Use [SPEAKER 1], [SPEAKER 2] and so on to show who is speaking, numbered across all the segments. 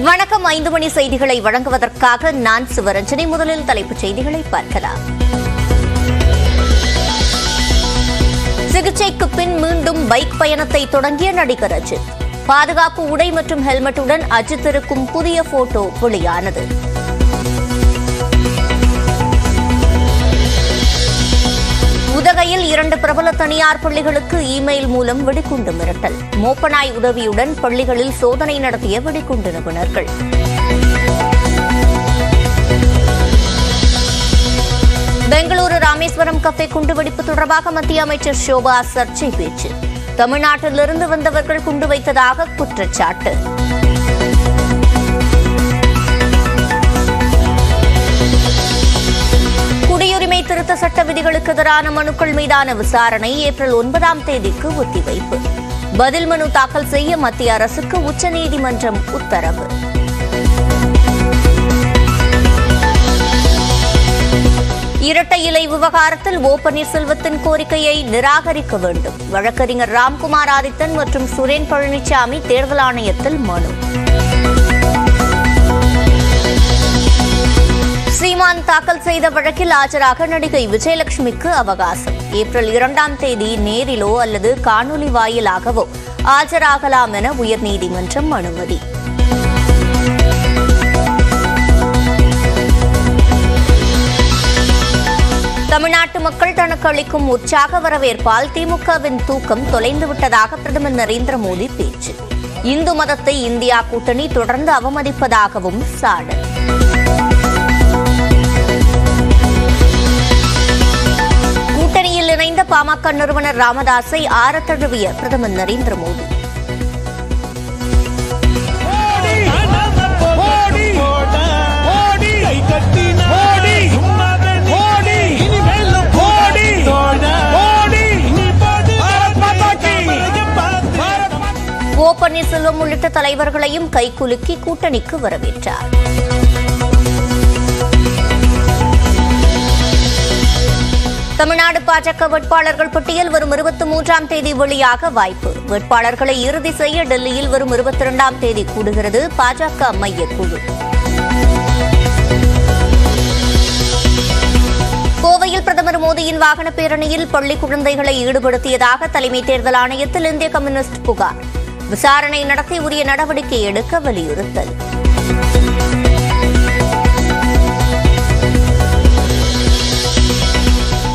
[SPEAKER 1] வணக்கம். 5 மணி செய்திகளை வழங்குவதற்காக நான் சிவரஞ்சனி. முதலில் தலைப்புச் செய்திகளை பார்க்கலாம். சிகிச்சைக்கு பின் மீண்டும் பைக் பயணத்தை தொடங்கிய நடிகர் அஜித். பாதுகாப்பு உடை மற்றும் ஹெல்மெட்டுடன் அஜித் இருக்கும் புதிய போட்டோ வெளியானது. உதகையில் 2 பிரபல தனியார் பள்ளிகளுக்கு இமெயில் மூலம் வெடிகுண்டு மிரட்டல். மோப்பனாய் உதவியுடன் பள்ளிகளில் சோதனை நடத்திய வெடிகுண்டு நிபுணர்கள். பெங்களூரு ராமேஸ்வரம் கஃபே குண்டுவெடிப்பு தொடர்பாக மத்திய அமைச்சர் ஷோபா சர்ச்சை பேச்சு. தமிழ்நாட்டிலிருந்து வந்தவர்கள் குண்டு வைத்ததாக குற்றச்சாட்டு. குடியுரிமை திருத்த சட்ட விதிகளுக்கு எதிரான மனுக்கள் மீதான விசாரணை ஏப்ரல் 9ஆம் தேதிக்கு ஒத்திவைப்பு. பதில் மனு தாக்கல் செய்ய மத்திய அரசுக்கு உச்சநீதிமன்றம் உத்தரவு. இரட்டை இலை விவகாரத்தில் ஓ பன்னீர்செல்வத்தின் கோரிக்கையை நிராகரிக்க வேண்டும். வழக்கறிஞர் ராம்குமார் ஆதித்தன் மற்றும் சுரேன் பழனிசாமி தேர்தல் ஆணையத்தில் மனு. சீமான் தாக்கல் செய்த வழக்கில் ஆஜராக நடிகை விஜயலட்சுமிக்கு அவகாசம். ஏப்ரல் 2ஆம் தேதி நேரிலோ அல்லது காணொலி வாயிலாகவோ ஆஜராகலாம் என உயர்நீதிமன்றம் அனுமதி. தமிழ்நாட்டு மக்கள் தனக்கு அளிக்கும் உற்சாக வரவேற்பால் திமுகவின் தூக்கம் தொலைந்துவிட்டதாக பிரதமர் நரேந்திர மோடி பேச்சு. இந்து மதத்தை இந்தியா கூட்டணி தொடர்ந்து அவமதிப்பதாகவும் சாடல். கூட்டணியில் இணைந்த பாமக நிறுவனர் ராமதாஸை ஆறத் தழுவிய பிரதமர் நரேந்திர மோடி. ஓ பன்னீர்செல்வம் உள்ளிட்ட தலைவர்களையும் கைகுலுக்கி கூட்டணிக்கு வரவேற்றார். தமிழ்நாடு பாஜக வேட்பாளர்கள் பட்டியல் வரும் 23ஆம் தேதி வெளியாக வாய்ப்பு. வேட்பாளர்களை இறுதி செய்ய டெல்லியில் வரும் 22ஆம் தேதி கூடுகிறது பாஜக மையக்குழு. கோவையில் பிரதமர் மோடியின் வாகன பேரணியில் பள்ளி குழந்தைகளை ஈடுபடுத்தியதாக தலைமை தேர்தல் ஆணையத்தில் இந்திய கம்யூனிஸ்ட் புகார். விசாரணை நடத்தி உரிய நடவடிக்கை எடுக்க வலியுறுத்தல்.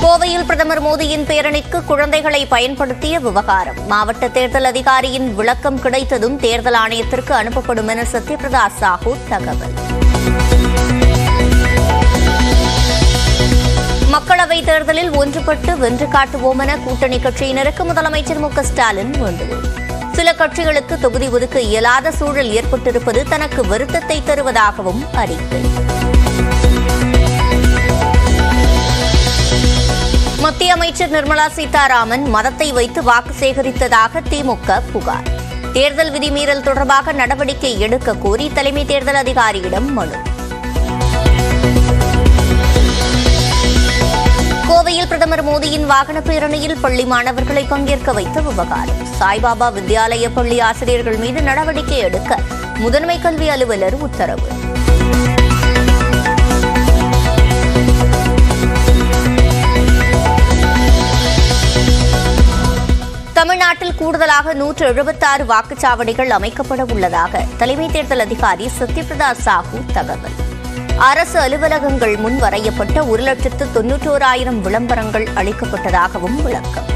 [SPEAKER 1] கோவையில் பிரதமர் மோடியின் பேரணிக்கு குழந்தைகளை பயன்படுத்திய விவகாரம். மாவட்ட தேர்தல் அதிகாரியின் விளக்கம் கிடைத்ததும் தேர்தல் ஆணையத்திற்கு அனுப்பப்படும் என சத்யபிரதா சாஹூ தகவல். மக்களவைத் தேர்தலில் ஒன்றுபட்டு வென்று காட்டுவோம் என கூட்டணி கட்சியினருக்கு முதலமைச்சர் மு.க.ஸ்டாலின் வேண்டுகோள். சில கட்சிகளுக்கு தொகுதி ஒதுக்க இயலாத சூழல் ஏற்பட்டிருப்பது தனக்கு வருத்தத்தை தருவதாகவும் அறிக்கை. மத்திய அமைச்சர் நிர்மலா சீதாராமன் மதத்தை வைத்து வாக்கு சேகரித்ததாக திமுக புகார். தேர்தல் விதிமீறல் தொடர்பாக நடவடிக்கை எடுக்க கோரி தலைமை தேர்தல் அதிகாரியிடம் மனு. கோவையில் பிரதமர் மோடியின் வாகன பேரணியில் பள்ளி மாணவர்களை பங்கேற்க வைத்த விவகாரம். சாய்பாபா வித்யாலய பள்ளி ஆசிரியர்கள் மீது நடவடிக்கை எடுக்க முதன்மை கல்வி அலுவலர் உத்தரவு. தமிழ்நாட்டில் கூடுதலாக 176 வாக்குச்சாவடிகள் அமைக்கப்பட உள்ளதாக தலைமை தேர்தல் அதிகாரி சத்யபிரதா சாஹூ தகவல். அரசு அலுவலகங்கள் முன் வரையப்பட்ட 1,91,000 விளம்பரங்கள் அளிக்கப்பட்டதாகவும் விளக்கம்.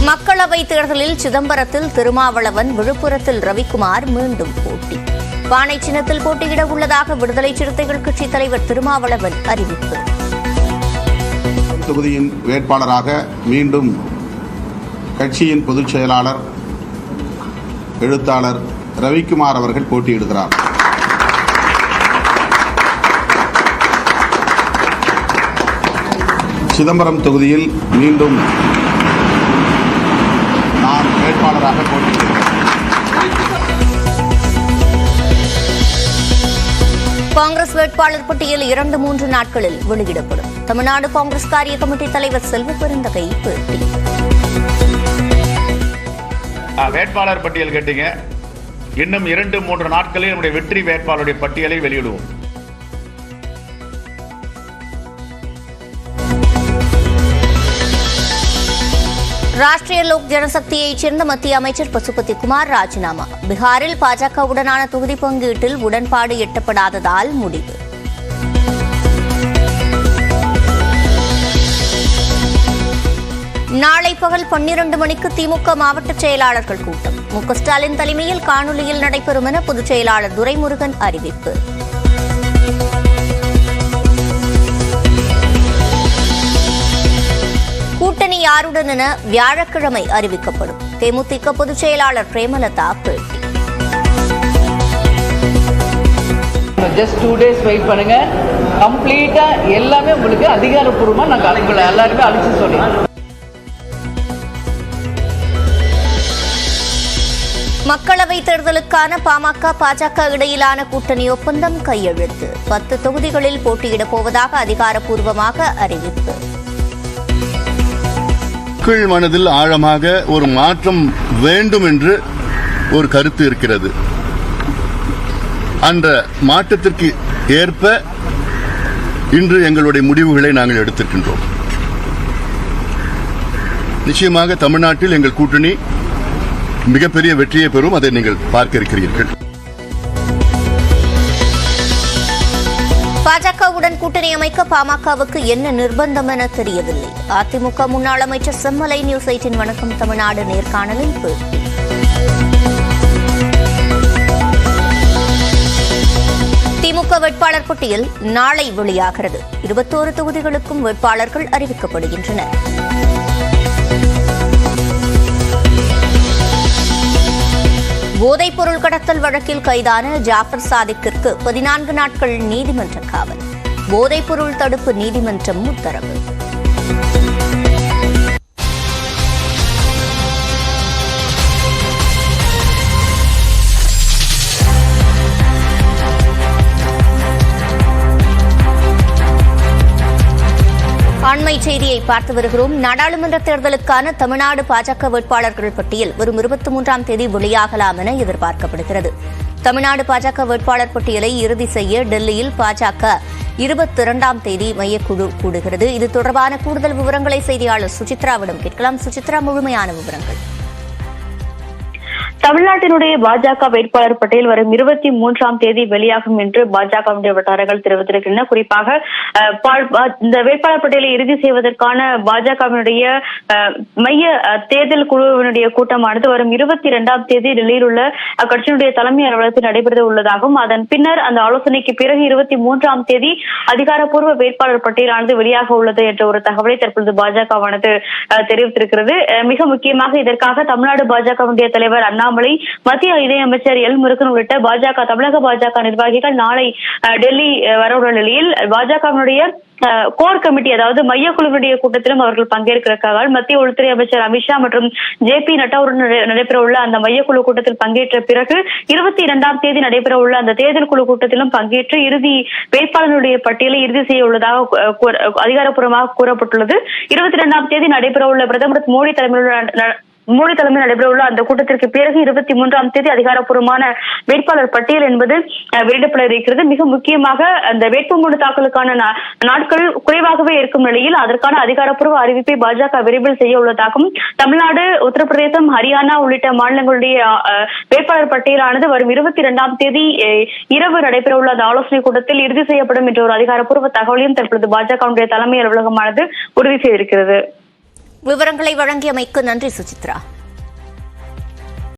[SPEAKER 1] மக்களவைத் தேர்தலில் சிதம்பரத்தில் திருமாவளவன், விழுப்புரத்தில் ரவிக்குமார் மீண்டும் போட்டி. பானை சின்னத்தில் போட்டியிட உள்ளதாக விடுதலை சிறுத்தைகள் கட்சித் தலைவர் திருமாவளவன் அறிவிப்பு.
[SPEAKER 2] தொகுதியின் வேட்பாளராக மீண்டும் கட்சியின் பொதுச் செயலாளர் எழுத்தாளர் ரவிக்குமார் அவர்கள் போட்டியிடுகிறார். சிதம்பரம் தொகுதியில் மீண்டும் நான் வேட்பாளராக போட்டியிடுகிறேன்.
[SPEAKER 1] காங்கிரஸ் வேட்பாளர் பட்டியல் 2-3 நாட்களில் வெளியிடப்படும். தமிழ்நாடு காங்கிரஸ் காரிய கமிட்டி தலைவர் செல்வ பெருந்தகை பேட்டி.
[SPEAKER 3] வேட்பாளர் பட்டியல் கேட்டீங்க. இன்னும் 2-3 நாட்களில் நம்முடைய வெற்றி வேட்பாளருடைய பட்டியலை வெளியிடுவோம்.
[SPEAKER 1] ராஷ்டிரிய லோக் ஜனசக்தியைச் சேர்ந்த மத்திய அமைச்சர் பசுபதி குமார் ராஜினாமா. பீகாரில் பாஜகவுடனான தொகுதி பங்கீட்டில் உடன்பாடு எட்டப்படாததால் முடிவு. நாளை பகல் 12 மணிக்கு திமுக மாவட்ட செயலாளர்கள் கூட்டம். மு.க. ஸ்டாலின் தலைமையில் காணொலியில் நடைபெறும் என பொதுச் செயலாளர் துரைமுருகன் அறிவிப்பு. கூட்டணி யாருடன் என வியாழக்கிழமை அறிவிக்கப்படும். தேமுதிக பொதுச் செயலாளர் பிரேமலதா பேட்டி.
[SPEAKER 4] ஜஸ்ட் 2 days வெயிட் பண்ணுங்க. கம்ப்ளீட்டா எல்லாமே உங்களுக்கு அதிகாரப்பூர்வமா நான் எல்லாருமே அழிச்சு சொல்றேன்.
[SPEAKER 1] மக்களவைத் தேர்தலுக்கான பாமக பாஜக இடையிலான கூட்டணி ஒப்பந்தம் கையெழுத்து. 10 தொகுதிகளில் போட்டியிடப் போவதாக அதிகாரப்பூர்வமாக அறிவிப்பு.
[SPEAKER 5] மக்கள் மனதில் ஆழமாக ஒரு மாற்றம் வேண்டும் என்று ஒரு கருத்து இருக்கிறது. அந்த மாற்றத்திற்கு ஏற்ப இன்று எங்களுடைய முடிவுகளை நாங்கள் எடுத்திருக்கின்றோம். நிச்சயமாக தமிழ்நாட்டில் எங்கள் கூட்டணி மிகப்பெரிய வெற்றியை பெறும். அதை நீங்கள் பார்க்க இருக்கிறீர்கள்.
[SPEAKER 1] பாஜகவுடன் கூட்டணி அமைக்க பாமகவுக்கு என்ன நிர்பந்தம் என தெரியவில்லை. அதிமுக முன்னாள் அமைச்சர் செம்மலை நியூஸ் 18 வணக்கம் தமிழ்நாடு நேர்காணலில் பேட்டி. திமுக வேட்பாளர் பட்டியல் நாளை வெளியாகிறது. 21 தொகுதிகளுக்கும் வேட்பாளர்கள் அறிவிக்கப்படுகின்றனர். போதைப்பொருள் கடத்தல் வழக்கில் கைதான ஜாஃபர் சாதிக்கிற்கு 14 நாட்கள் நீதிமன்ற காவல். போதைப்பொருள் தடுப்பு நீதிமன்றம் உத்தரவு. அண்மை செய்தியை பார்த்து வருகிறோம். நாடாளுமன்ற தேர்தலுக்கான தமிழ்நாடு பாஜக வேட்பாளர்கள் பட்டியல் வரும் 23ஆம் தேதி வெளியாகலாம் என எதிர்பார்க்கப்படுகிறது. தமிழ்நாடு பாஜக வேட்பாளர் பட்டியலை இறுதி செய்ய டெல்லியில் பாஜக 22ஆம் தேதி மையக்குழு கூடுகிறது. இது தொடர்பான கூடுதல் விவரங்களை செய்தியாளர் சுசித்ராவிடம் கேட்கலாம். சுசித்ரா, முழுமையான விவரங்கள்.
[SPEAKER 6] தமிழ்நாட்டினுடைய பாஜக வேட்பாளர் பட்டியல் வரும் 23ஆம் தேதி வெளியாகும் என்று பாஜகவுடைய வட்டாரங்கள் தெரிவித்திருக்கின்றன. குறிப்பாக இந்த வேட்பாளர் பட்டியலை இறுதி செய்வதற்கான பாஜகவினுடைய மைய தேர்தல் குழுவினுடைய கூட்டமானது வரும் 22ஆம் தேதி டெல்லியில் உள்ள அக்கட்சியினுடைய தலைமை அலுவலகத்தில் நடைபெற உள்ளதாகவும் அதன் பின்னர் அந்த ஆலோசனைக்கு பிறகு 23ஆம் தேதி அதிகாரப்பூர்வ வேட்பாளர் பட்டியலானது வெளியாக உள்ளது என்ற ஒரு தகவலை தற்பொழுது பாஜகவானது தெரிவித்திருக்கிறது. மிக முக்கியமாக இதற்காக தமிழ்நாடு பாஜகவுடைய தலைவர் அண்ணாமலை, மத்திய இணையமைச்சர் எல் முருகன் உள்ளிட்ட தமிழக பாஜக நிர்வாகிகள் நாளை டெல்லி வரவுள்ள நிலையில் பாஜகவினுடைய கோர் கமிட்டி, அதாவது மையக்குழுவினுடைய கூட்டத்திலும் அவர்கள் பங்கேற்கிறார்கள். மத்திய உள்துறை அமைச்சர் அமித்ஷா மற்றும் JP நட்டாவுடன் நடைபெற உள்ள அந்த மையக்குழு கூட்டத்தில் பங்கேற்ற பிறகு 22ஆம் தேதி நடைபெற உள்ள அந்த தேர்தல் குழு கூட்டத்திலும் பங்கேற்று இறுதி வேட்பாளர்களுடைய பட்டியலை இறுதி செய்ய உள்ளதாக அதிகாரப்பூர்வமாக கூறப்பட்டுள்ளது. 22ஆம் தேதி நடைபெற உள்ள பிரதமர் மோடி தலைமையில் நடைபெற உள்ள அந்த கூட்டத்திற்கு பிறகு 23ஆம் தேதி அதிகாரப்பூர்வமான வேட்பாளர் பட்டியல் என்பது வெளியிடப்பட இருக்கிறது. மிக முக்கியமாக அந்த வேட்புமனு தாக்கலுக்கான நாட்கள் குறைவாகவே இருக்கும் நிலையில் அதற்கான அதிகாரப்பூர்வ அறிவிப்பை பாஜக விரைவில் செய்ய உள்ளதாகவும் தமிழ்நாடு, உத்தரப்பிரதேசம், ஹரியானா உள்ளிட்ட மாநிலங்களுடைய வேட்பாளர் பட்டியலானது வரும் 22ஆம் தேதி இரவு நடைபெற உள்ள அந்த ஆலோசனை கூட்டத்தில் இறுதி செய்யப்படும் என்ற ஒரு அதிகாரப்பூர்வ தகவலையும் தற்பொழுது பாஜகவுடைய தலைமை அலுவலகமானது உறுதி செய்திருக்கிறது.
[SPEAKER 1] விவரங்களை வழங்கியமைக்கு நன்றி சுசித்ரா.